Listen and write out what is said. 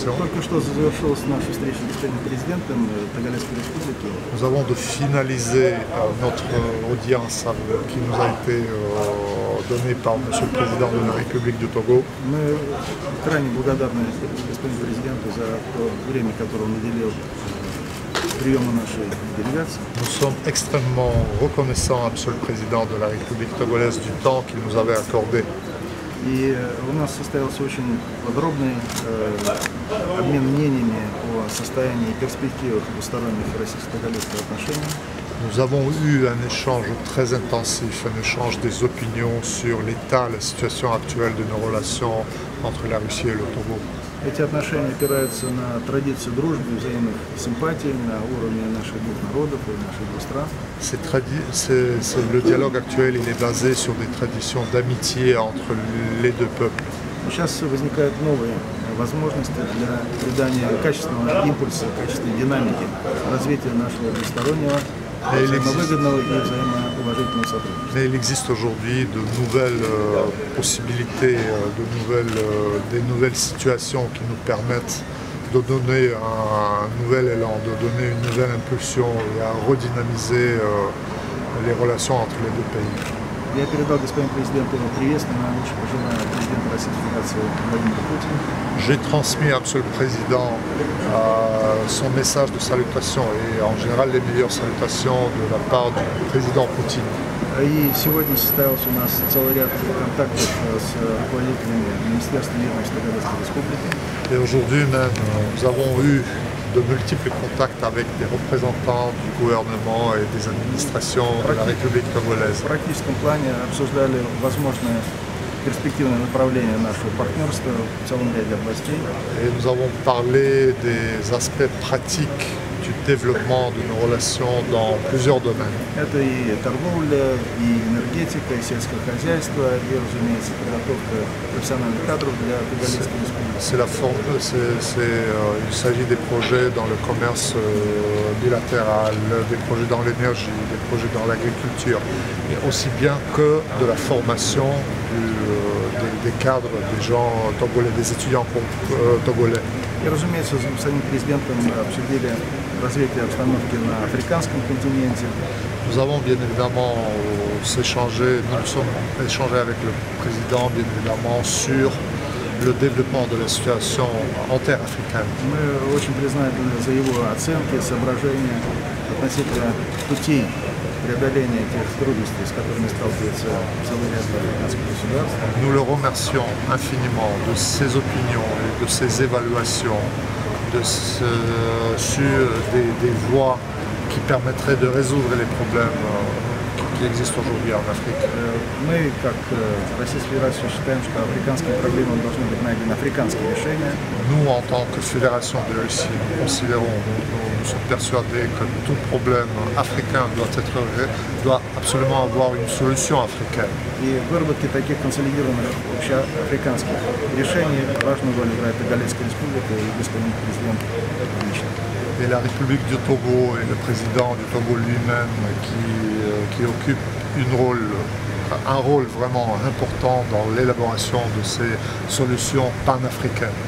informations. Nous avons de finaliser notre audience qui nous a été donnée par M. le Président de la République du Togo. Nous sommes extrêmement reconnaissants à M. le Président de la République togolaise du temps qu'il nous avait accordé. И у нас состоялся очень подробный обмен мнениями о состоянии и перспективах двусторонних российско-тогольских отношений. Nous avons eu un échange très intensif, un échange des opinions sur l'état, la situation actuelle de nos relations entre la Russie et le Togo. Эти отношения опираются на традиции дружбы, взаимных симпатий на уровне наших двух народов и наших двух стран. Le dialogue actuel il est basé sur des traditions d'amitié entre les deux peuples. Сейчас возникают новые возможности для придания качественного импульса, качественной динамики развития нашего двустороннего, взаимовыгодного и взаимоуважительного сотрудничества. Mais il existe aujourd'hui de nouvelles possibilités, des nouvelles situations qui nous permettent de donner un nouvel élan, de donner une nouvelle impulsion et à redynamiser les relations entre les deux pays. Я передал господину президенту приветствие на лучшее пожелание президента Российской Федерации Владимира Путина. J'ai transmis à M. le Président son message de salutation et en général les meilleures salutations de la part du président Poutine. И сегодня состоялся у нас целый ряд контактов с руководителями Министерства мирности Тогольской Республики. Et aujourd'hui même, nous avons eu de multiples contacts avec des représentants du gouvernement et des administrations de la République togolaise. В практическом плане обсуждали возможные перспективное направление нашего партнерства в целом ряде областей. Et nous avons parlé des aspects pratiques du développement de nos relations dans plusieurs domaines. Это и торговля, и энергетика, и сельское хозяйство, и, разумеется, подготовка профессиональных кадров для Тогольской республики. Il s'agit des projets dans le commerce bilatéral, des projets dans l'énergie, des projets dans l'agriculture, et aussi bien que de la formation des cadres, des gens togolais, des étudiants togolais. И, разумеется, с самим президентом обсудили развитие обстановки на африканском континенте. Nous avons bien évidemment nous sommes échangés avec le président bien évidemment sur le développement de la situation en terre africaine. Мы очень признательны за его оценки, соображения относительно путей преодоления тех трудностей, с которыми сталкивается целый ряд африканских государств. Nous le remercions infiniment de ses opinions et de ses évaluations sur des voies qui permettraient de résoudre les problèmes qui existent aujourd'hui en Afrique. Мы, как Российская Федерация, считаем, что африканские проблемы должны быть найдены африканские решения. Nous, en tant que Fédération de Russie, nous sommes persuadés que tout problème africain doit absolument avoir une solution africaine. И в выработке таких консолидированных общеафриканских решений важную роль играет Тогольская республика и господин президент лично. Et la République du Togo et le président du Togo lui-même qui occupe un rôle vraiment important dans l'élaboration de ces solutions panafricaines.